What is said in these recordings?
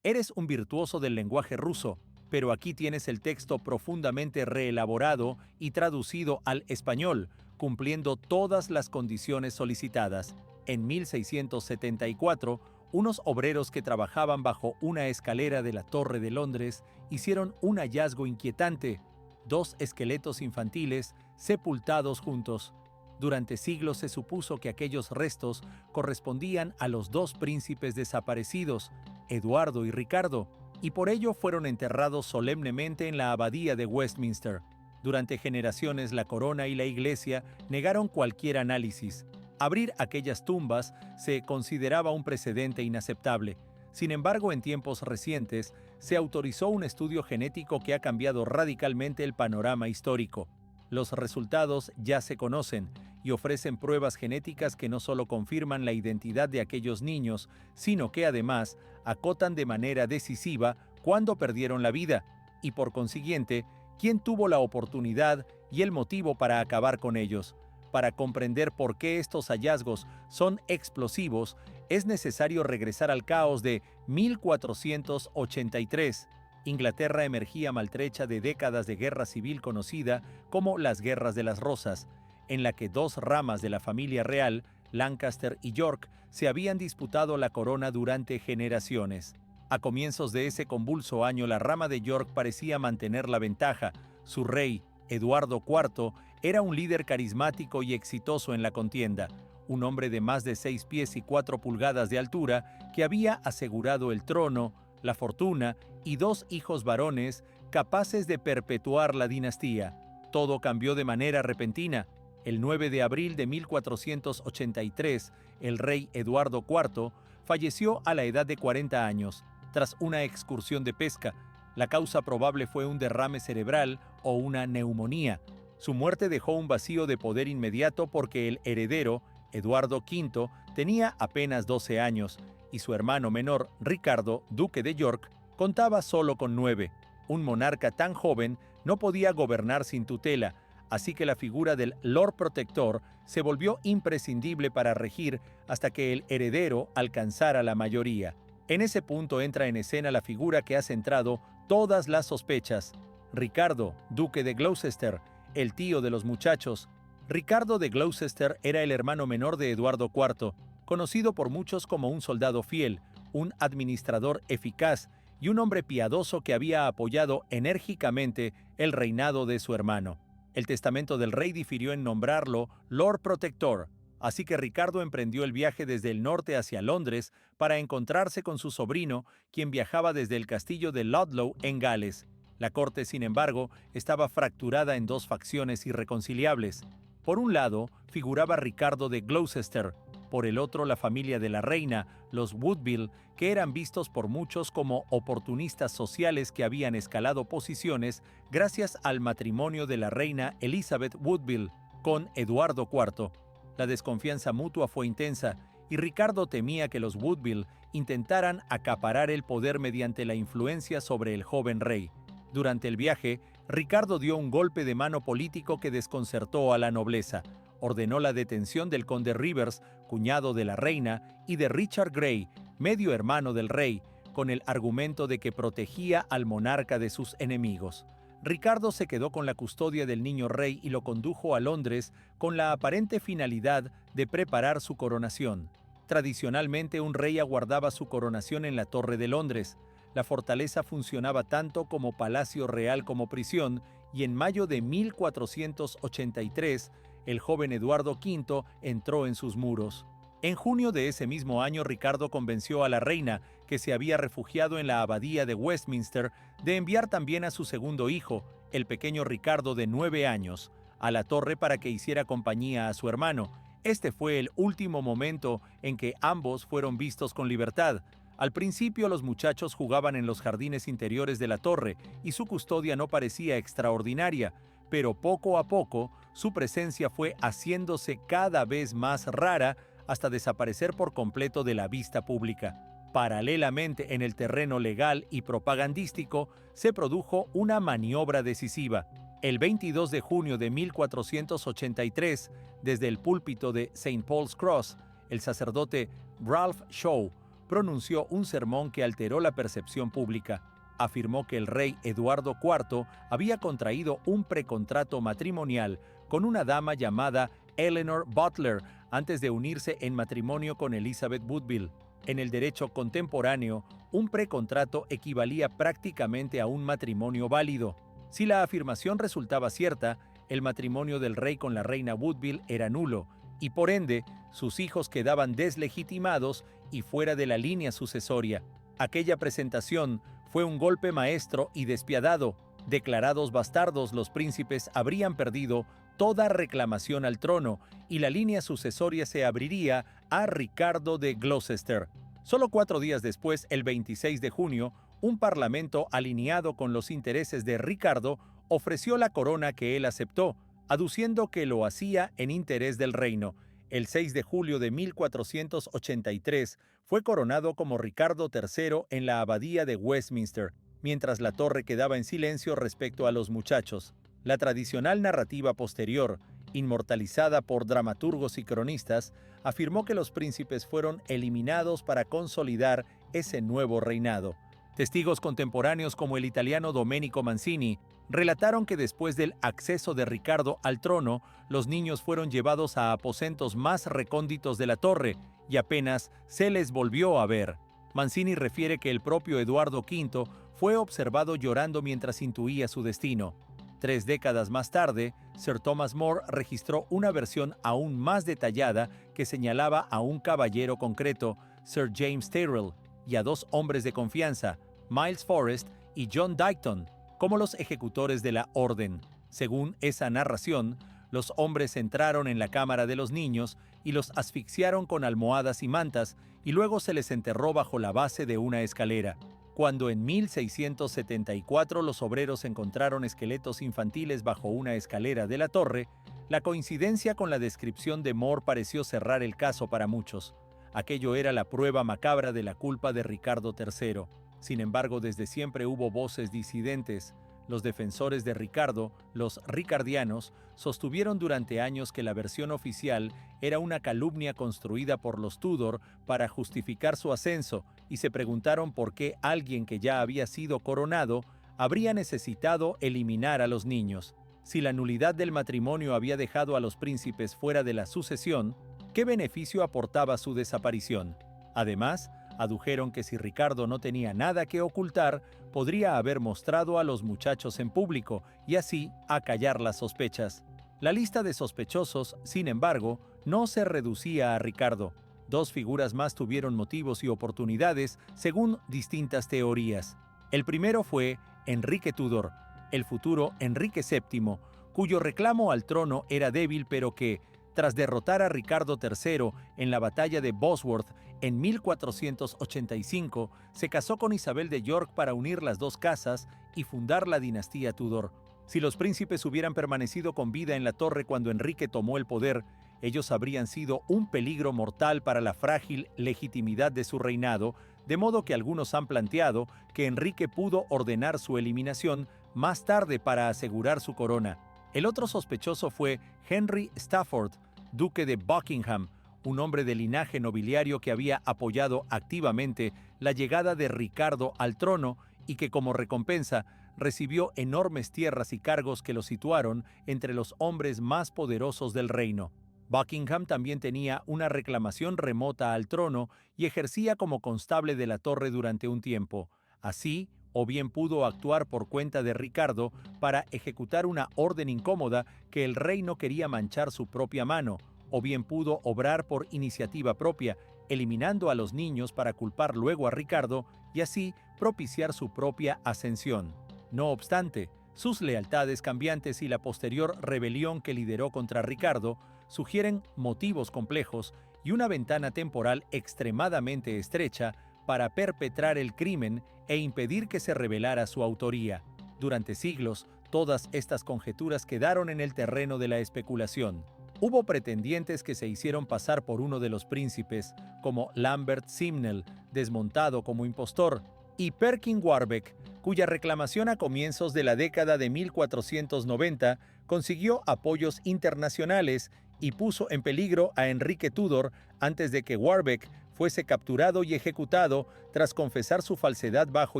Eres un virtuoso del lenguaje ruso, pero aquí tienes el texto profundamente reelaborado y traducido al español, cumpliendo todas las condiciones solicitadas. En 1674, unos obreros que trabajaban bajo una escalera de la Torre de Londres hicieron un hallazgo inquietante: dos esqueletos infantiles sepultados juntos. Durante siglos se supuso que aquellos restos correspondían a los dos príncipes desaparecidos, Eduardo y Ricardo, y por ello fueron enterrados solemnemente en la abadía de Westminster. Durante generaciones la corona y la iglesia negaron cualquier análisis. Abrir aquellas tumbas se consideraba un precedente inaceptable. Sin embargo, en tiempos recientes, se autorizó un estudio genético que ha cambiado radicalmente el panorama histórico. Los resultados ya se conocen y ofrecen pruebas genéticas que no solo confirman la identidad de aquellos niños, sino que además acotan de manera decisiva cuándo perdieron la vida y, por consiguiente, quién tuvo la oportunidad y el motivo para acabar con ellos. Para comprender por qué estos hallazgos son explosivos, es necesario regresar al caos de 1483. Inglaterra emergía maltrecha de décadas de guerra civil conocida como las Guerras de las Rosas, en la que dos ramas de la familia real, Lancaster y York, se habían disputado la corona durante generaciones. A comienzos de ese convulso año, la rama de York parecía mantener la ventaja. Su rey, Eduardo IV, era un líder carismático y exitoso en la contienda, un hombre de más de 6 pies y 4 pulgadas de altura que había asegurado el trono, la fortuna y dos hijos varones capaces de perpetuar la dinastía. Todo cambió de manera repentina. El 9 de abril de 1483, el rey Eduardo IV falleció a la edad de 40 años, tras una excursión de pesca. La causa probable fue un derrame cerebral o una neumonía. Su muerte dejó un vacío de poder inmediato porque el heredero, Eduardo V, tenía apenas 12 años, y su hermano menor, Ricardo, duque de York, contaba solo con 9. Un monarca tan joven no podía gobernar sin tutela, así que la figura del Lord Protector se volvió imprescindible para regir hasta que el heredero alcanzara la mayoría. En ese punto entra en escena la figura que ha centrado todas las sospechas: Ricardo, duque de Gloucester, el tío de los muchachos. Ricardo de Gloucester era el hermano menor de Eduardo IV, conocido por muchos como un soldado fiel, un administrador eficaz y un hombre piadoso que había apoyado enérgicamente el reinado de su hermano. El testamento del rey difirió en nombrarlo Lord Protector, así que Ricardo emprendió el viaje desde el norte hacia Londres para encontrarse con su sobrino, quien viajaba desde el castillo de Ludlow en Gales. La corte, sin embargo, estaba fracturada en dos facciones irreconciliables. Por un lado, figuraba Ricardo de Gloucester, por el otro la familia de la reina, los Woodville, que eran vistos por muchos como oportunistas sociales que habían escalado posiciones gracias al matrimonio de la reina Elizabeth Woodville con Eduardo IV. La desconfianza mutua fue intensa y Ricardo temía que los Woodville intentaran acaparar el poder mediante la influencia sobre el joven rey. Durante el viaje, Ricardo dio un golpe de mano político que desconcertó a la nobleza. Ordenó la detención del conde Rivers, cuñado de la reina, y de Richard Grey, medio hermano del rey, con el argumento de que protegía al monarca de sus enemigos. Ricardo se quedó con la custodia del niño rey y lo condujo a Londres con la aparente finalidad de preparar su coronación. Tradicionalmente, un rey aguardaba su coronación en la Torre de Londres. La fortaleza funcionaba tanto como palacio real como prisión, y en mayo de 1483, el joven Eduardo V entró en sus muros. En junio de ese mismo año, Ricardo convenció a la reina, que se había refugiado en la abadía de Westminster, de enviar también a su segundo hijo, el pequeño Ricardo de 9 años, a la torre para que hiciera compañía a su hermano. Este fue el último momento en que ambos fueron vistos con libertad. Al principio los muchachos jugaban en los jardines interiores de la torre y su custodia no parecía extraordinaria, pero poco a poco su presencia fue haciéndose cada vez más rara hasta desaparecer por completo de la vista pública. Paralelamente, en el terreno legal y propagandístico, se produjo una maniobra decisiva. El 22 de junio de 1483, desde el púlpito de St. Paul's Cross, el sacerdote Ralph Shaw pronunció un sermón que alteró la percepción pública. Afirmó que el rey Eduardo IV había contraído un precontrato matrimonial con una dama llamada Eleanor Butler antes de unirse en matrimonio con Elizabeth Woodville. En el derecho contemporáneo, un precontrato equivalía prácticamente a un matrimonio válido. Si la afirmación resultaba cierta, el matrimonio del rey con la reina Woodville era nulo, y por ende, sus hijos quedaban deslegitimados y fuera de la línea sucesoria. Aquella presentación fue un golpe maestro y despiadado. Declarados bastardos, los príncipes habrían perdido toda reclamación al trono y la línea sucesoria se abriría a Ricardo de Gloucester. Solo 4 días después, el 26 de junio, un parlamento alineado con los intereses de Ricardo ofreció la corona que él aceptó, aduciendo que lo hacía en interés del reino. El 6 de julio de 1483 fue coronado como Ricardo III en la abadía de Westminster, mientras la torre quedaba en silencio respecto a los muchachos. La tradicional narrativa posterior, inmortalizada por dramaturgos y cronistas, afirmó que los príncipes fueron eliminados para consolidar ese nuevo reinado. Testigos contemporáneos como el italiano Domenico Mancini relataron que después del acceso de Ricardo al trono, los niños fueron llevados a aposentos más recónditos de la torre y apenas se les volvió a ver. Mancini refiere que el propio Eduardo V fue observado llorando mientras intuía su destino. 3 décadas más tarde, Sir Thomas More registró una versión aún más detallada que señalaba a un caballero concreto, Sir James Tyrrell, y a 2 hombres de confianza, Miles Forrest y John Dighton, como los ejecutores de la orden. Según esa narración, los hombres entraron en la cámara de los niños y los asfixiaron con almohadas y mantas, y luego se les enterró bajo la base de una escalera. Cuando en 1674 los obreros encontraron esqueletos infantiles bajo una escalera de la torre, la coincidencia con la descripción de More pareció cerrar el caso para muchos. Aquello era la prueba macabra de la culpa de Ricardo III. Sin embargo, desde siempre hubo voces disidentes. Los defensores de Ricardo, los ricardianos, sostuvieron durante años que la versión oficial era una calumnia construida por los Tudor para justificar su ascenso, y se preguntaron por qué alguien que ya había sido coronado habría necesitado eliminar a los niños. Si la nulidad del matrimonio había dejado a los príncipes fuera de la sucesión, ¿qué beneficio aportaba su desaparición? Además, adujeron que si Ricardo no tenía nada que ocultar, podría haber mostrado a los muchachos en público y así acallar las sospechas. La lista de sospechosos, sin embargo, no se reducía a Ricardo. 2 figuras más tuvieron motivos y oportunidades según distintas teorías. El primero fue Enrique Tudor, el futuro Enrique VII, cuyo reclamo al trono era débil pero que, tras derrotar a Ricardo III en la batalla de Bosworth en 1485, se casó con Isabel de York para unir las 2 casas y fundar la dinastía Tudor. Si los príncipes hubieran permanecido con vida en la torre cuando Enrique tomó el poder, ellos habrían sido un peligro mortal para la frágil legitimidad de su reinado, de modo que algunos han planteado que Enrique pudo ordenar su eliminación más tarde para asegurar su corona. El otro sospechoso fue Henry Stafford, duque de Buckingham, un hombre de linaje nobiliario que había apoyado activamente la llegada de Ricardo al trono y que como recompensa recibió enormes tierras y cargos que lo situaron entre los hombres más poderosos del reino. Buckingham también tenía una reclamación remota al trono y ejercía como constable de la torre durante un tiempo. Así, o bien pudo actuar por cuenta de Ricardo para ejecutar una orden incómoda que el rey no quería manchar su propia mano, o bien pudo obrar por iniciativa propia, eliminando a los niños para culpar luego a Ricardo y así propiciar su propia ascensión. No obstante, sus lealtades cambiantes y la posterior rebelión que lideró contra Ricardo sugieren motivos complejos y una ventana temporal extremadamente estrecha para perpetrar el crimen e impedir que se revelara su autoría. Durante siglos, todas estas conjeturas quedaron en el terreno de la especulación. Hubo pretendientes que se hicieron pasar por uno de los príncipes, como Lambert Simnel, desmontado como impostor, y Perkin Warbeck, cuya reclamación a comienzos de la década de 1490 consiguió apoyos internacionales y puso en peligro a Enrique Tudor antes de que Warbeck fuese capturado y ejecutado tras confesar su falsedad bajo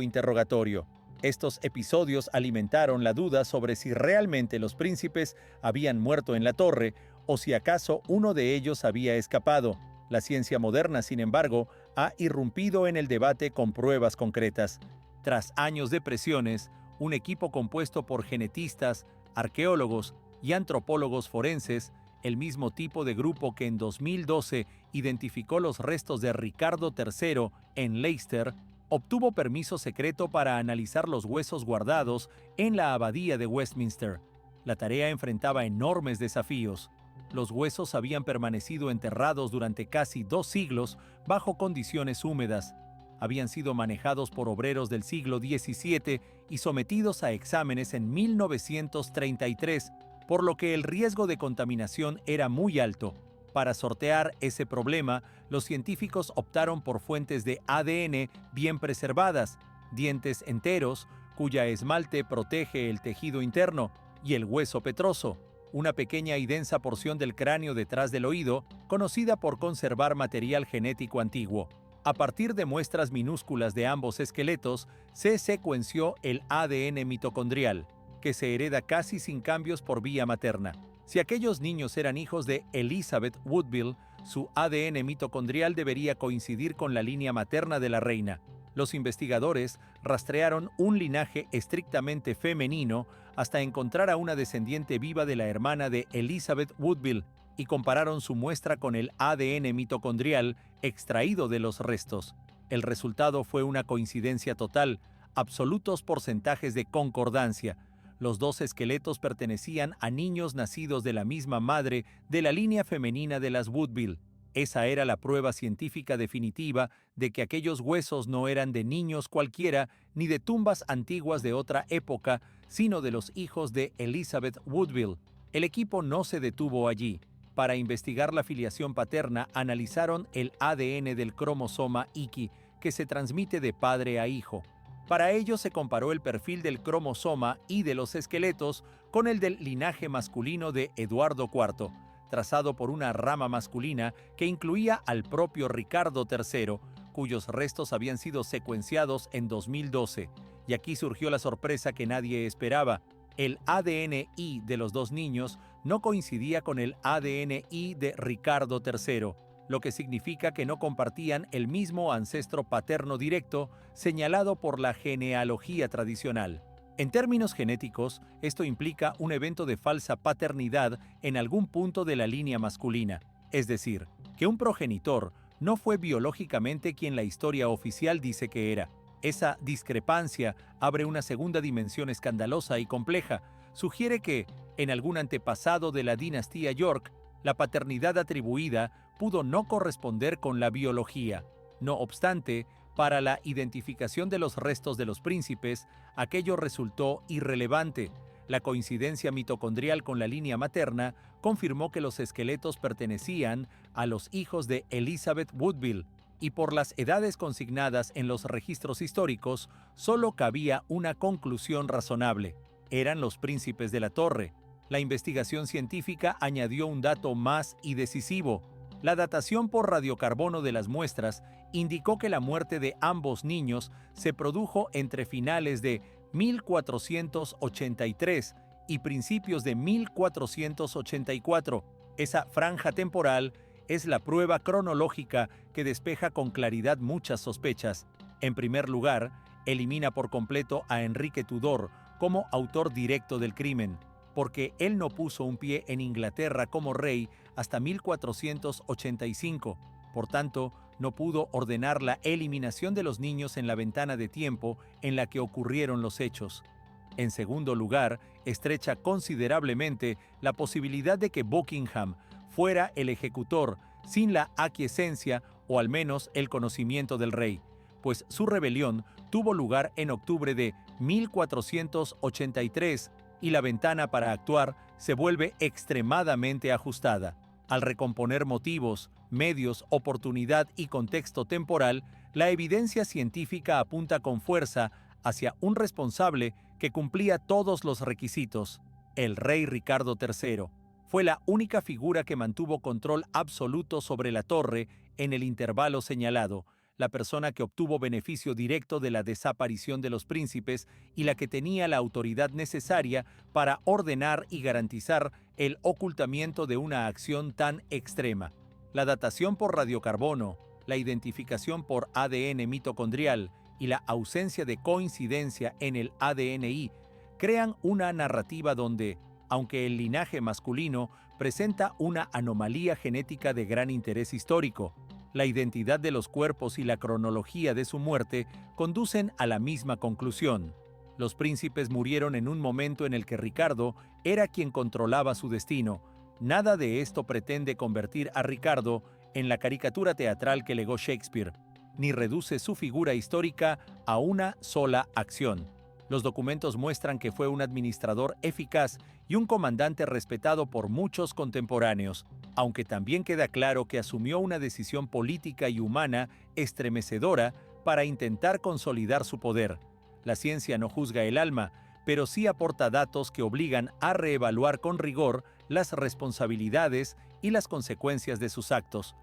interrogatorio. Estos episodios alimentaron la duda sobre si realmente los príncipes habían muerto en la torre o si acaso uno de ellos había escapado. La ciencia moderna, sin embargo, ha irrumpido en el debate con pruebas concretas. Tras años de presiones, un equipo compuesto por genetistas, arqueólogos y antropólogos forenses, el mismo tipo de grupo que en 2012 identificó los restos de Ricardo III en Leicester, obtuvo permiso secreto para analizar los huesos guardados en la abadía de Westminster. La tarea enfrentaba enormes desafíos. Los huesos habían permanecido enterrados durante casi 2 siglos bajo condiciones húmedas. Habían sido manejados por obreros del siglo XVII y sometidos a exámenes en 1933, por lo que el riesgo de contaminación era muy alto. Para sortear ese problema, los científicos optaron por fuentes de ADN bien preservadas, dientes enteros, cuya esmalte protege el tejido interno, y el hueso petroso, una pequeña y densa porción del cráneo detrás del oído, conocida por conservar material genético antiguo. A partir de muestras minúsculas de ambos esqueletos, se secuenció el ADN mitocondrial, que se hereda casi sin cambios por vía materna. Si aquellos niños eran hijos de Elizabeth Woodville, su ADN mitocondrial debería coincidir con la línea materna de la reina. Los investigadores rastrearon un linaje estrictamente femenino hasta encontrar a una descendiente viva de la hermana de Elizabeth Woodville y compararon su muestra con el ADN mitocondrial extraído de los restos. El resultado fue una coincidencia total, absolutos porcentajes de concordancia. Los 2 esqueletos pertenecían a niños nacidos de la misma madre de la línea femenina de las Woodville. Esa era la prueba científica definitiva de que aquellos huesos no eran de niños cualquiera ni de tumbas antiguas de otra época, sino de los hijos de Elizabeth Woodville. El equipo no se detuvo allí. Para investigar la filiación paterna, analizaron el ADN del cromosoma X, que se transmite de padre a hijo. Para ello se comparó el perfil del cromosoma y de los esqueletos con el del linaje masculino de Eduardo IV, trazado por una rama masculina que incluía al propio Ricardo III, cuyos restos habían sido secuenciados en 2012. Y aquí surgió la sorpresa que nadie esperaba. El ADN-I de los 2 niños no coincidía con el ADN-I de Ricardo III, lo que significa que no compartían el mismo ancestro paterno directo señalado por la genealogía tradicional. En términos genéticos, esto implica un evento de falsa paternidad en algún punto de la línea masculina, es decir, que un progenitor no fue biológicamente quien la historia oficial dice que era. Esa discrepancia abre una segunda dimensión escandalosa y compleja. Sugiere que, en algún antepasado de la dinastía York, la paternidad atribuida pudo no corresponder con la biología. No obstante, para la identificación de los restos de los príncipes, aquello resultó irrelevante. La coincidencia mitocondrial con la línea materna confirmó que los esqueletos pertenecían a los hijos de Elizabeth Woodville, y por las edades consignadas en los registros históricos, solo cabía una conclusión razonable: eran los príncipes de la torre. La investigación científica añadió un dato más y decisivo. La datación por radiocarbono de las muestras indicó que la muerte de ambos niños se produjo entre finales de 1483 y principios de 1484. Esa franja temporal es la prueba cronológica que despeja con claridad muchas sospechas. En primer lugar, elimina por completo a Enrique Tudor como autor directo del crimen, porque él no puso un pie en Inglaterra como rey hasta 1485. Por tanto, no pudo ordenar la eliminación de los niños en la ventana de tiempo en la que ocurrieron los hechos. En segundo lugar, estrecha considerablemente la posibilidad de que Buckingham fuera el ejecutor sin la aquiescencia o al menos el conocimiento del rey, pues su rebelión tuvo lugar en octubre de 1483 y la ventana para actuar se vuelve extremadamente ajustada. Al recomponer motivos, medios, oportunidad y contexto temporal, la evidencia científica apunta con fuerza hacia un responsable que cumplía todos los requisitos: el rey Ricardo III. Fue la única figura que mantuvo control absoluto sobre la torre en el intervalo señalado, la persona que obtuvo beneficio directo de la desaparición de los príncipes y la que tenía la autoridad necesaria para ordenar y garantizar el ocultamiento de una acción tan extrema. La datación por radiocarbono, la identificación por ADN mitocondrial y la ausencia de coincidencia en el ADNI crean una narrativa donde, aunque el linaje masculino presenta una anomalía genética de gran interés histórico, la identidad de los cuerpos y la cronología de su muerte conducen a la misma conclusión. Los príncipes murieron en un momento en el que Ricardo era quien controlaba su destino. Nada de esto pretende convertir a Ricardo en la caricatura teatral que legó Shakespeare, ni reduce su figura histórica a una sola acción. Los documentos muestran que fue un administrador eficaz y un comandante respetado por muchos contemporáneos, aunque también queda claro que asumió una decisión política y humana estremecedora para intentar consolidar su poder. La ciencia no juzga el alma, pero sí aporta datos que obligan a reevaluar con rigor las responsabilidades y las consecuencias de sus actos.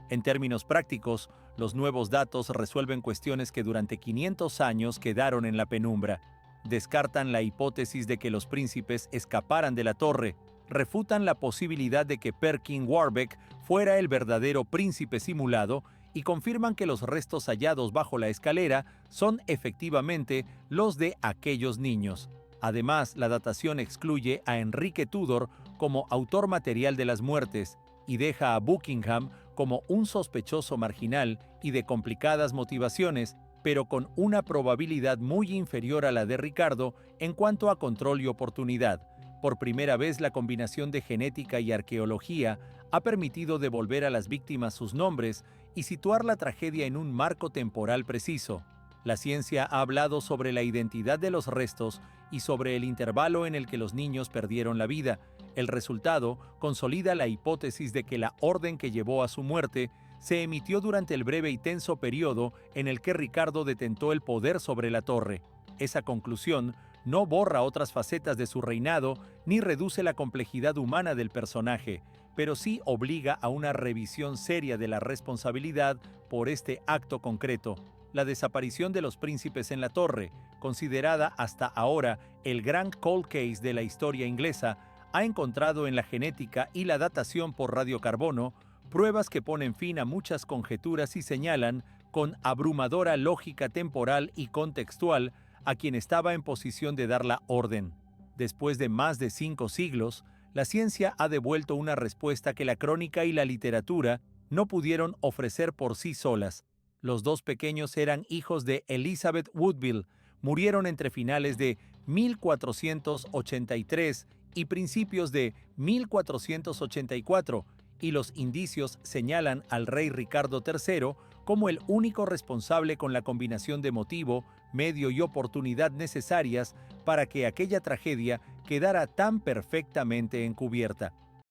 En términos prácticos, los nuevos datos resuelven cuestiones que durante 500 años quedaron en la penumbra. Descartan la hipótesis de que los príncipes escaparan de la torre, refutan la posibilidad de que Perkin Warbeck fuera el verdadero príncipe simulado y confirman que los restos hallados bajo la escalera son efectivamente los de aquellos niños. Además, la datación excluye a Enrique Tudor como autor material de las muertes y deja a Buckingham como un sospechoso marginal y de complicadas motivaciones, pero con una probabilidad muy inferior a la de Ricardo en cuanto a control y oportunidad. Por primera vez, la combinación de genética y arqueología ha permitido devolver a las víctimas sus nombres y situar la tragedia en un marco temporal preciso. La ciencia ha hablado sobre la identidad de los restos y sobre el intervalo en el que los niños perdieron la vida. El resultado consolida la hipótesis de que la orden que llevó a su muerte se emitió durante el breve y tenso periodo en el que Ricardo detentó el poder sobre la torre. Esa conclusión no borra otras facetas de su reinado ni reduce la complejidad humana del personaje, pero sí obliga a una revisión seria de la responsabilidad por este acto concreto. La desaparición de los príncipes en la torre, considerada hasta ahora el gran cold case de la historia inglesa, ha encontrado en la genética y la datación por radiocarbono pruebas que ponen fin a muchas conjeturas y señalan, con abrumadora lógica temporal y contextual, a quien estaba en posición de dar la orden. Después de más de 5 siglos, la ciencia ha devuelto una respuesta que la crónica y la literatura no pudieron ofrecer por sí solas. Los dos pequeños eran hijos de Elizabeth Woodville, murieron entre finales de 1483 y principios de 1484, y los indicios señalan al rey Ricardo III como el único responsable con la combinación de motivo, medio y oportunidad necesarias para que aquella tragedia quedara tan perfectamente encubierta.